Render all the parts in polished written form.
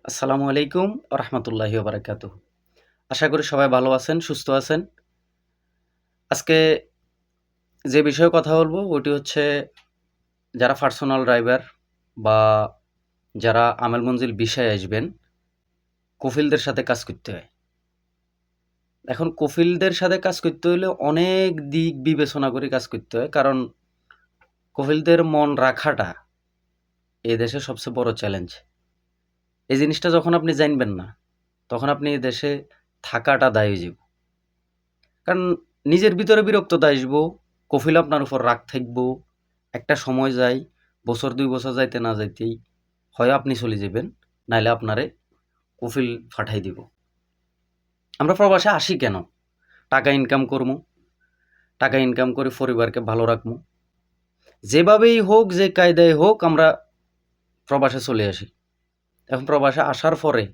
আসসালামু আলাইকুম রহমতুল্লাহি বারাকাতুহু। আশা করি সবাই ভালো আছেন, সুস্থ আছেন। আজকে যে বিষয়ে কথা বলবো ওটি হচ্ছে যারা পার্সোনাল ড্রাইভার বা যারা আমেল মঞ্জিল ভিসায় আসবেন, কফিলদের সাথে কাজ করতে হয়। এখন কফিলদের সাথে কাজ করতে হলে অনেক দিক বিবেচনা করে কাজ করতে হয়, কারণ কফিলদের মন রাখাটা এই দেশে সবচেয়ে বড় চ্যালেঞ্জ। এই জিনিসটা যখন আপনি জানবেন না, তখন আপনি এই দেশে থাকাটা দায় হয়ে যাবে। কারণ নিজের ভিতরে বিরক্ততা আসবো, কফিল আপনার উপর রাগ থাকবো, একটা সময় যায়, বছর ২ বছর যাইতে না যাইতেই হয় আপনি চলে যাবেন, নাইলে আপনারে কফিল ফাঠাই দিব। আমরা প্রবাসে আসি কেন? টাকা ইনকাম করবো, টাকা ইনকাম করে পরিবারকে ভালো রাখবো। যেভাবেই হোক, যে কায়দায় হোক আমরা প্রবাসে চলে আসি। এখন প্রবাসে আসার পরে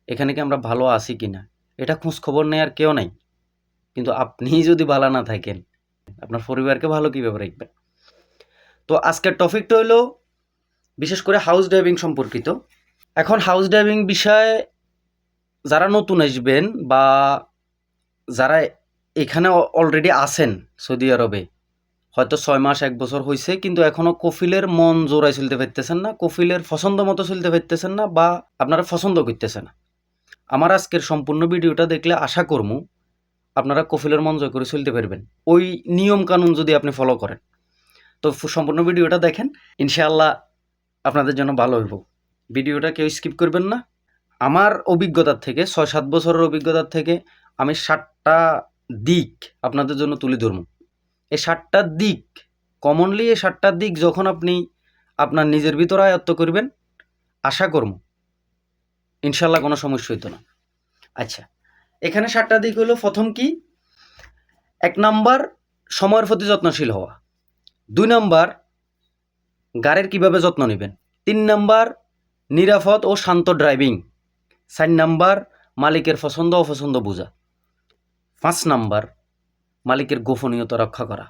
এখানে কি আমরা ভালো আছি কিনা এটা খোঁজ খবর নেওয়ার কেউ নাই। কিন্তু আপনিই যদি ভালো না থাকেন, আপনার পরিবারকে ভালো কিভাবে রাখবেন? তো আজকের টপিকটা হলো বিশেষ করে হাউস ড্রাইভিং সম্পর্কিত। এখন হাউস ড্রাইভিং বিষয়ে যারা নতুন আসবেন বা যারা এখানে অলরেডি আছেন সৌদি আরবে, হয়তো ৬ মাস ১ বছর হয়েছে, কিন্তু এখনও কফিলের মন জোড়ায় চলতে পারতেছেন না, কফিলের পছন্দ মতো চলতে পারতেছেন না, বা আপনারা পছন্দ করতেছে না। আমার আজকের সম্পূর্ণ ভিডিওটা দেখলে আশা করবো আপনারা কফিলের মন জয় করে চলতে পারবেন, ওই নিয়ম কানুন যদি আপনি ফলো করেন। তো সম্পূর্ণ ভিডিওটা দেখেন, ইনশাআল্লাহ আপনাদের জন্য ভালো হইব। ভিডিওটা কেউ স্কিপ করবেন না। আমার অভিজ্ঞতার থেকে ৬-৭ বছরের অভিজ্ঞতার থেকে আমি ৭টা দিক আপনাদের জন্য তুলে ধরবো। এই ৭টা দিক কমনলি, এই ৭টা দিক যখন আপনি আপনার নিজের ভিতরে আয়ত্ত করবেন, আশা করব ইনশাল্লাহ কোনো সমস্যা হইতো না। আচ্ছা, এখানে ৭টা দিক হলো, প্রথম কি? ১ নাম্বার, সময়ের প্রতি যত্নশীল হওয়া। ২ নাম্বার, গাড়ির কিভাবে যত্ন নেবেন। ৩ নাম্বার, নিরাপদ ও শান্ত ড্রাইভিং। ৪ নাম্বার, মালিকের পছন্দ অপছন্দ বোঝা। ৫ নাম্বার, মালিকের গোপনীয়তা রক্ষা করা।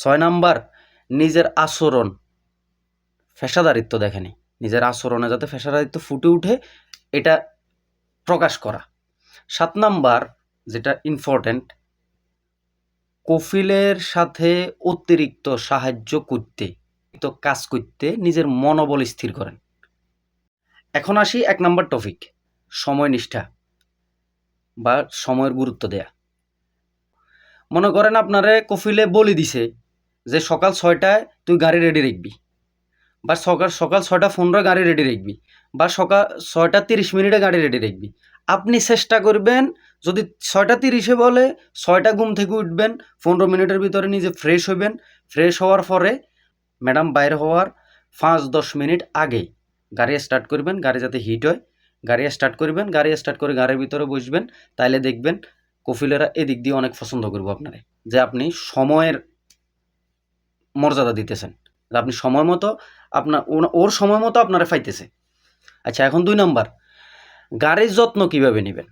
৬ নাম্বার, নিজের আচরণ, পেশাদারিত্ব দেখেনি, নিজের আচরণে যাতে পেশাদারিত্ব ফুটে উঠে এটা প্রকাশ করা। ৭ নাম্বার, যেটা ইম্পর্ট্যান্ট, কফিলের সাথে অতিরিক্ত সাহায্য করতে, তো কাজ করতে নিজের মনোবল স্থির করেন। এখন আসি ১ নাম্বার টপিক, সময় নিষ্ঠা বা সময়ের গুরুত্ব দেয়া। মনে করেন আপনারে কফিলে বলে দিছে যে সকাল ৬টায় তুই গাড়ি রেডি রাখবি, বা সকাল ৬টা ১৫ গাড়ি রেডি রাখবি, বা সকাল ৬টা ৩০ গাড়ি রেডি রাখবি। আপনি চেষ্টা করবেন, যদি ৬টা ৩০ বলে ৬টা ঘুম থেকে উঠবেন, ১৫ মিনিটের ভিতরে নিজে ফ্রেশ হইবেন। ফ্রেশ হওয়ার পরে ম্যাডাম বাইর হওয়ার ৫-১০ মিনিট আগে গাড়ি স্টার্ট করবেন, গাড়ি যাতে হিট হয়। গাড়ি স্টার্ট করবেন, গাড়ি স্টার্ট করে গাড়ির ভিতরে বসবেন। তাইলে দেখবেন কফিলেরা এদিক দিয়ে অনেক পছন্দ করবো আপনারে, যে আপনি সময়ের মর্যাদা দিতেছেন, যে আপনি সময় মতো আপনার ওর সময় মতো আপনারা পাইতেছে। আচ্ছা, এখন ২ নাম্বার, গাড়ির যত্ন কিভাবে নেবেন।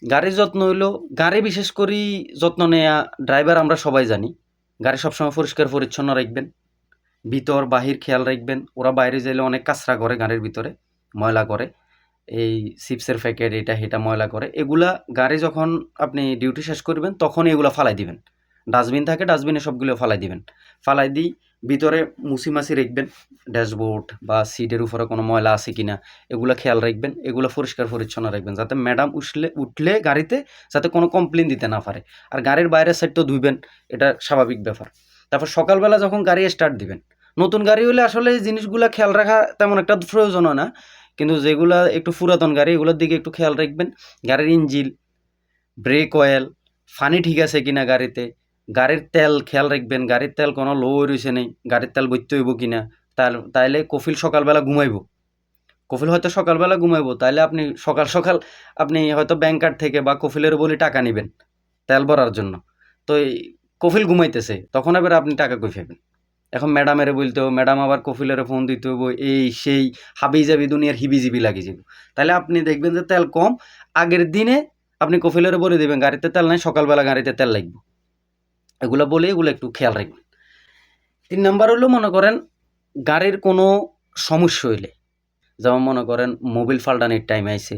গাড়ির যত্ন হইলো, গাড়ি বিশেষ করে যত্ন নেয়া ড্রাইভার আমরা সবাই জানি, গাড়ি সবসময় পরিষ্কার পরিচ্ছন্ন রাখবেন, ভিতর বাহির খেয়াল রাখবেন। ওরা বাইরে যাইলে অনেক কাচরা করে, গাড়ির ভিতরে ময়লা করে, এই চিপসের প্যাকেট এটা সেটা ময়লা করে। এগুলা গাড়ি যখন আপনি ডিউটি শেষ করবেন তখন এগুলো ফালাই দিবেন। ডাস্টবিন থাকে, ডাস্টবিনে সবগুলো ফালাই দিবেন। ফালাই দিয়ে ভিতরে মুছি মাছি রাখবেন, ড্যাশবোর্ড বা সিটের উপরে কোনো ময়লা আছে কিনা এগুলো খেয়াল রাখবেন। এগুলো পরিষ্কার পরিচ্ছন্ন রাখবেন, যাতে ম্যাডাম উঠলে গাড়িতে যাতে কোনো কমপ্লেন দিতে না পারে। আর গাড়ির বাইরের সাইডটাও ধুইবেন, এটা স্বাভাবিক ব্যাপার। তারপর সকালবেলা যখন গাড়ি স্টার্ট দিবেন, নতুন গাড়ি হলে আসলে এই জিনিসগুলো খেয়াল রাখা তেমন একটা প্রয়োজন হয় না, কিন্তু যেগুলা একটু পুরাতন গাড়ি এগুলোর দিকে একটু খেয়াল রাখবেন। গাড়ির ইঞ্জিন, ব্রেক অয়েল, ফানি ঠিক আছে কিনা গাড়িতে, গাড়ির তেল খেয়াল রাখবেন, গাড়ির তেল কোনো লো রয়েছে নেই, গাড়ির তেল বইতে হইব কিনা। তাইলে কফিল সকালবেলা ঘুমাইব, কফিল হয়তো সকালবেলা ঘুমাইব, তাইলে আপনি সকাল সকাল আপনি হয়তো ব্যাংকার থেকে বা কফিলের বলে টাকা নেবেন তেল ভরার জন্য। তো এই কফিল ঘুমাইতেছে, তখন এবার আপনি টাকা কই পাবেন? এখন ম্যাডামেরে বলতে হবে, ম্যাডাম আবার কফিলের ফোন দিতে হইব, এই সেই হাবি যাবি দুনিয়ার হিবিজিবি লাগে যাব। তাহলে আপনি দেখবেন যে তেল কম। আগের দিনে আপনি কফিলের বলে দেবেন গাড়িতে তেল নাই, সকালবেলা গাড়িতে তেল লাগবে। এগুলো বলে এগুলো একটু খেয়াল রাখবেন। ৩ নাম্বার হলো, মনে করেন গাড়ির কোনো সমস্যা হইলে, যেমন মনে করেন মোবিল ফাল্টানির টাইম আইছে,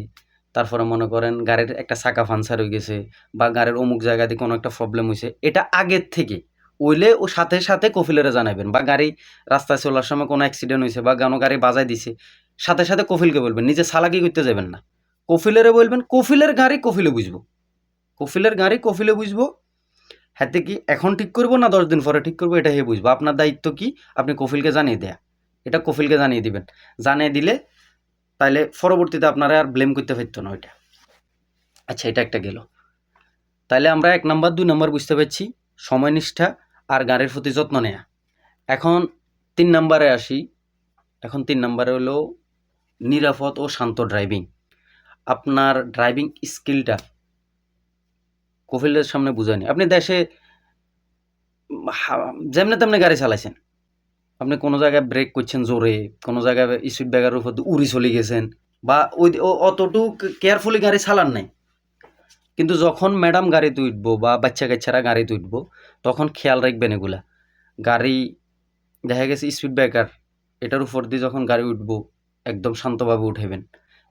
তারপরে মনে করেন গাড়ির একটা চাকা পাংচার হয়ে গেছে বা গাড়ির অমুক জায়গা দিয়ে কোনো একটা প্রবলেম হয়েছে, এটা আগের থেকে ওইলে ও সাথে সাথে কফিলেরে জানাবেন। বা গাড়ি রাস্তায় চলার সময় কোনো অ্যাক্সিডেন্ট হয়েছে বা কোনো গাড়ি বাজায় দিছে, সাথে সাথে কফিলকে বলবেন, নিজে চালাকি করতে যাবেন না, কফিলেরে বলবেন। কফিলের গাড়ি কফিলে বুঝবো, কফিলের গাড়ি কফিলে বুঝবো। হাতে কি এখন ঠিক করবো না 10 দিন পরে ঠিক করবো, এটা হে বুঝবো। আপনার দায়িত্ব কি, আপনি কফিলকে জানিয়ে দেয়া, এটা কফিলকে জানিয়ে দিবেন। জানিয়ে দিলে তাইলে পরবর্তীতে আপনারা আর ব্লেম করতে পারতো না ওইটা। আচ্ছা, এটা একটা গেল। তাইলে আমরা 1 নম্বর 2 নম্বর বুঝতে পারছি, সময়নিষ্ঠা আর গাড়ির প্রতি যত্ন নেয়া। এখন 3 নম্বরে আসি। এখন 3 নম্বরে হলো নিরাপদ ও শান্ত ড্রাইভিং। আপনার ড্রাইভিং স্কিলটা কফিলের সামনে বুঝায়নি। আপনি দেশে যেমনে তেমনি গাড়ি চালাইছেন, আপনি কোনো জায়গায় ব্রেক করছেন জোরে, কোনো জায়গায় স্পিড ব্রেকারের উপর উড়ি চলে গেছেন, বা ওই অতটুকু কেয়ারফুলি গাড়ি চালান নাই। কিন্তু যখন ম্যাডাম গাড়িতে উঠবো বা বাচ্চা কাচ্চারা গাড়িতে উঠবো, তখন খেয়াল রাখবেন এগুলা। গাড়ি দেখা গেছে স্পিড ব্রেকার, এটার উপর দিয়ে যখন গাড়ি উঠবো একদম শান্তভাবে উঠাইবেন।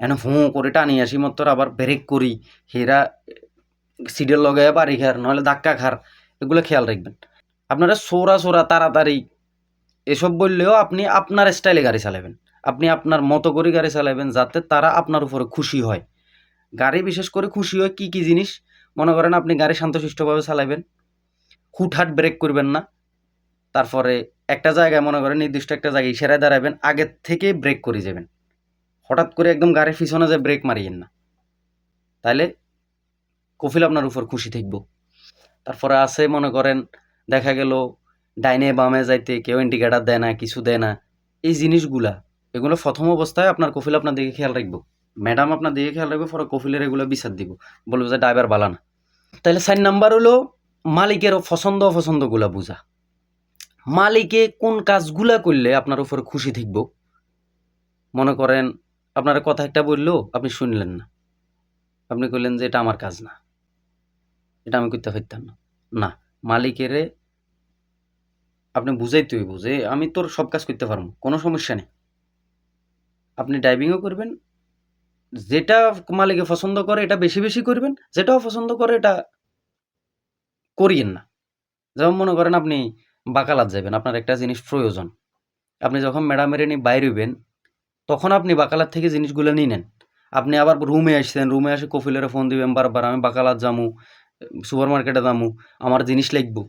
এনে ফোঁ করে টানি আসি মাত্র আবার ব্রেক করি, হেরা সিটের লগে বাড়ি খার নাহলে ধাক্কা খার, এগুলো খেয়াল রাখবেন। আপনারা সোরা তাড়াতাড়ি এসব বললেও আপনি আপনার স্টাইলে গাড়ি চালাবেন, আপনি আপনার মতো করে গাড়ি চালাবেন, যাতে তারা আপনার উপরে খুশি হয়। গাড়ি বিশেষ করে খুশি হয় কি কি জিনিস, মনে করেন আপনি গাড়ি শান্তশিষ্টভাবে চালাবেন, হুটহাট ব্রেক করবেন না। তারপরে একটা জায়গায় মনে করেন নির্দিষ্ট একটা জায়গায় ইশারায় দাঁড়াবেন, আগের থেকে ব্রেক করে যাবেন, হঠাৎ করে একদম গাড়ির পিছনে যে ব্রেক মারিয়েন না, তাইলে কফিল আপনার উপর খুশি থাকবো। তারপরে আছে মনে করেন দেখা গেল ডাইনে বামে যাইতে কেউ ইন্ডিকেটার দেয় না, কিছু দেয় না, এই জিনিসগুলা, এগুলো প্রথম অবস্থায় আপনার কফিল আপনার দিকে খেয়াল রাখবো, ম্যাডাম আপনার দিকে খেয়াল রাখবে, পরে কফিলের এগুলো বিচার দিব, বলবো যে ড্রাইভার বালা না। তাহলে 4 নাম্বার হলো মালিকের পছন্দ অপছন্দগুলা বুঝা। মালিকে কোন কাজগুলা করলে আপনার উপর খুশি থাকব। মনে করেন আপনার কথা একটা বললো, আপনি শুনলেন না, আপনি কইলেন যে এটা আমার কাজ না, এটা আমি করতে পারতাম না। না, মালিকেরে আপনি বুঝাইতে হইব যে আমি তোর সব কাজ করতে পারবো, কোনো সমস্যা নেই, আপনি ড্রাইভিংও করবেন, যেটা মালিকে পছন্দ করে এটা বেশি বেশি করবেন, যেটা অপছন্দ করে এটা করিয়েন না। যেমন মনে করেন আপনি বাকালাত যাবেন, আপনার একটা জিনিস প্রয়োজন, আপনি যখন ম্যাডামের নিয়ে বাইর হইবেন, তখন আপনি বাকালাত থেকে জিনিসগুলো নিয়ে নেন। আপনি আবার রুমে আসছেন, রুমে এসে কফিলের ফোন দিবেন বারবার, আমি বাকালাত যামু, সুপার মার্কেটে যামু, আমার জিনিস লাগবো।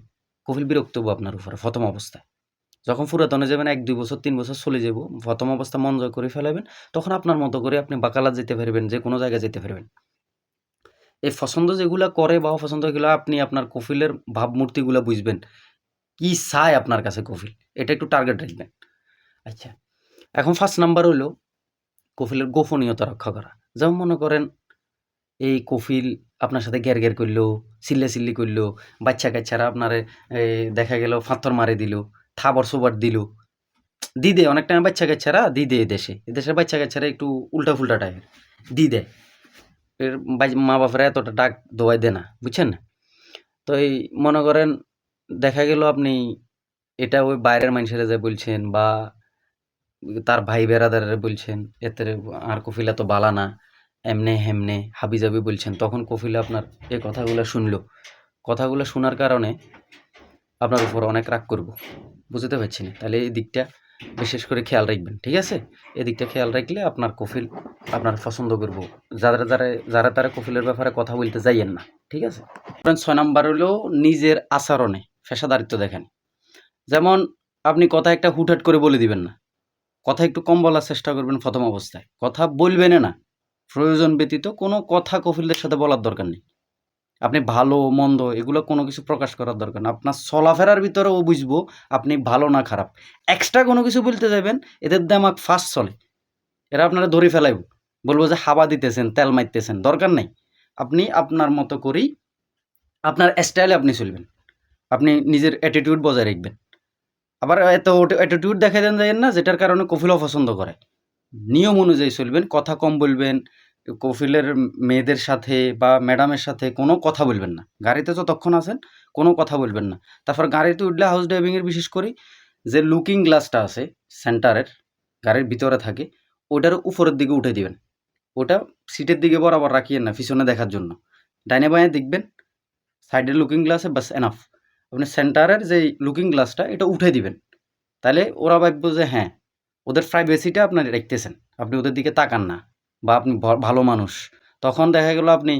কফিল বিরক্ত হবো আপনার উপরে প্রথম অবস্থায়। যখন পুরাতনে যাবেন 1-2 বছর 3 বছর চলে যাব, প্রথম অবস্থা মন জয় করে ফেলাবেন, তখন আপনার মতো করে আপনি বাকালাত যেতে পারবেন, যে কোনো জায়গায় যেতে পারবেন। এই পছন্দ যেগুলা করে বা অপছন্দ, এগুলো আপনি আপনার কফিলের ভাবমূর্তিগুলা বুঝবেন, কি চায় আপনার কাছে কফিল, এটা একটু টার্গেট রাখবেন। আচ্ছা, এখন 1st নাম্বার হলো কফিলের গোপনীয়তা রক্ষা করা। যেমন মনে করেন এই কফিল আপনার সাথে গ্যার করলো, চিল্লাচিল্লি করলো, বাচ্চা কাচ্চারা আপনারে দেখা গেল ফাত্তর মারে দিল, থাবর সোবর দিল, দিদে অনেক টাইম বাচ্চা কাচ্চারা দিদে, এদেশের বাচ্চা কাচ্চারা একটু উল্টা ফুল্টা টাইপের দিদে, এর মা বাপেরা এতটা ডাক দোয়াই দেয় না, বুঝছেন না? তো এই মনে করেন দেখা গেল আপনি এটা ওই বাইরের মানুষেরা যে বলছেন বা তার ভাই বেড়াদারে বলছেন, এতে আর কফিল এত বালা না, এমনে হেমনে হাবিজাবি বলছেন, তখন কফিল আপনার এই কথাগুলো শুনলো, কথাগুলো শোনার কারণে আপনার উপর অনেক রাগ করব, বুঝতে পারছি না। তাহলে এই দিকটা বিশেষ করে খেয়াল রাখবেন, ঠিক আছে? এই দিকটা খেয়াল রাখলে আপনার কফিল আপনার পছন্দ করব, যারা তারা কফিলের ব্যাপারে কথা বলতে যাইয়েন না, ঠিক আছে? 6 নাম্বার হলো নিজের আচরণে পেশাদারিত্ব দেখেন। যেমন আপনি কথা একটা হুটহাট করে বলে দিবেন না, কথা একটু কম বলার চেষ্টা করবেন প্রথম অবস্থায়, কথা বলবেন না, প্রয়োজন ব্যতীত কোনো কথা কফিলদের সাথে বলার দরকার নেই। আপনি ভালো মন্দ এগুলো কোনো কিছু প্রকাশ করার দরকার না, আপনার চলাফেরার ভিতরেও বুঝবো আপনি ভালো না খারাপ। এক্সট্রা কোনো কিছু বলতে যাবেন, এদের দিমাগ ফাস্ট চলে, এরা আপনারা ধরে ফেলাইব, বলবো যে হাওয়া দিতেছেন, তেল মারতেছেন, দরকার নেই। আপনি আপনার মতো করেই আপনার স্টাইলে আপনি চলবেন, আপনি নিজের অ্যাটিটিউড বজায় রাখবেন। আবার এত অ্যাটিটিউড দেখাই দেন যাবেন না, যেটার কারণে কফিলও পছন্দ করে। নিয়ম অনুযায়ী চলবেন, কথা কম বলবেন, কফিলের মেয়েদের সাথে বা ম্যাডামের সাথে কোনো কথা বলবেন না, গাড়িতে যতক্ষণ আছেন কোনো কথা বলবেন না। তারপর গাড়িতে উঠলে হাউস ড্রাইভিংয়ের বিশেষ করে যে লুকিং গ্লাসটা আছে সেন্টারের, গাড়ির ভিতরে থাকে, ওটার উপরের দিকে উঠে দিবেন। ওটা সিটের দিকে বরাবর রাখিয়েন না পিছনে দেখার জন্য। ডাইনে বাঁয়ে দেখবেন, সাইডের লুকিং গ্লাসে বাস এনাফ। আপনি সেন্টারের যে লুকিং গ্লাসটা এটা উঠে দিবেন। তাহলে ওরা ভাববে যে হ্যাঁ, ওদের প্রাইভেসিটা আপনার রাখতেছেন। আপনি ওদের দিকে তাকান না বা আপনি ভালো মানুষ। তখন দেখা গেল আপনি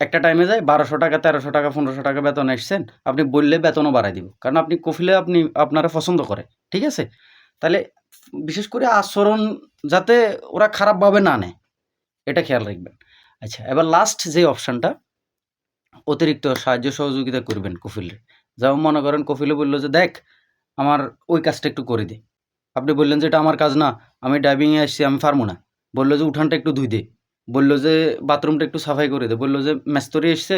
একটা টাইমে যায় ১২০০ টাকা, ১৩০০ টাকা, ১৫০০ টাকা বেতন আসছেন, আপনি বললে বেতনও বাড়ায় দিব। কারণ আপনি কফিলে আপনারা পছন্দ করে। ঠিক আছে? তাহলে বিশেষ করে আচরণ যাতে ওরা খারাপভাবে না নেয়, এটা খেয়াল রাখবেন। আচ্ছা, এবার লাস্ট যে অপশানটা, অতিরিক্ত সাহায্য সহযোগিতা করবেন কফিলে। যেমন মনে করেন কফিলে বলল যে, "দেখ, আমার ওই কাজটা একটু করে দে।" আপনি বললেন যে, "এটা আমার কাজ না, আমি ড্রাইভিংয়ে আসছি, আমি পারবো না।" বলল যে, "উঠানটা একটু ধুই দে।" বলল যে, "বাথরুমটা একটু সাফাই করে দে।" বলল যে, "মেস্তুরি এসছে,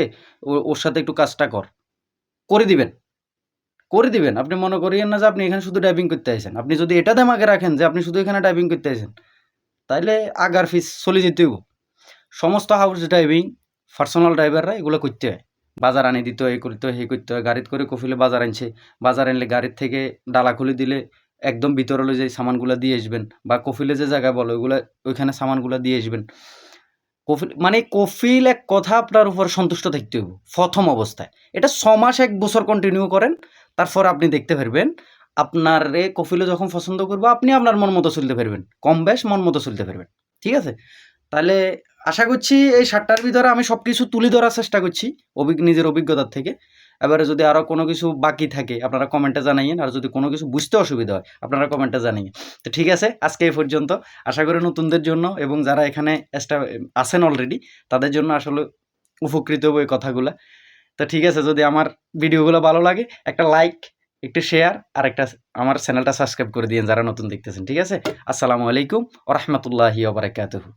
ওর সাথে একটু কাজটা কর।" করে দিবেন। করে দিবেন। আপনি মনে করিয়েন না যে আপনি এখানে শুধু ড্রাইভিং করতে আইছেন। আপনি যদি এটা দিমাগে রাখেন যে আপনি শুধু এখানে ড্রাইভিং করতে আইছেন, তাইলে আগার ফিস চলে যেতে হইব। সমস্ত হাউস ড্রাইভিং পার্সোনাল ড্রাইভাররা এগুলো করতে হয়। বাজার আনি দিতে হয়, এই করতে হয়, সেই করতে হয়। গাড়িতে করে কফিলে বাজার আনছে। বাজার আনলে গাড়ির থেকে ডালা খুলে দিলে একদম ভিতরে লই যে সামানগুলা দিয়ে আসবেন, বা কফিলে যে জায়গায় বলে ওইগুলা ওইখানে সামানগুলা দিয়ে আসবেন। কফিল মানে কফিল এক কথা আপনার উপর সন্তুষ্ট থাকতে হইব প্রথম অবস্থায়। এটা ৬ মাস ১ বছর কন্টিনিউ করেন, তারপর আপনি দেখতে পারবেন আপনারে কফিলে যখন পছন্দ করবো আপনি আপনার মন মতো চলতে পারবেন। কম বেশ মন মতো চলতে পারবেন। ঠিক আছে? তাহলে আশা করছি এই ৭ টার ভিতরে আমি সবকিছু তুলে ধরার চেষ্টা করছি নিজের অভিজ্ঞতার থেকে। এবারে যদি আরো কোনো কিছু বাকি থাকে আপনারা কমেন্টে জানাইয়েন। আর যদি কোনো কিছু বুঝতে অসুবিধা হয় আপনারা কমেন্টে জানাইয়েন। তো ঠিক আছে, আজকে এই পর্যন্ত। আশা করি নতুনদের জন্য এবং যারা এখানে আছেন অলরেডি তাদের জন্য আসলে উপকৃত হবে এই কথাগুলা। তো ঠিক আছে, যদি আমার ভিডিওগুলো ভালো লাগে একটা লাইক, একটু শেয়ার আর একটা আমার চ্যানেলটা সাবস্ক্রাইব করে দিয়েন যারা নতুন দেখতেছেন। ঠিক আছে? আসসালামু আলাইকুম ওয়া রাহমাতুল্লাহি ওয়া বারাকাতুহু।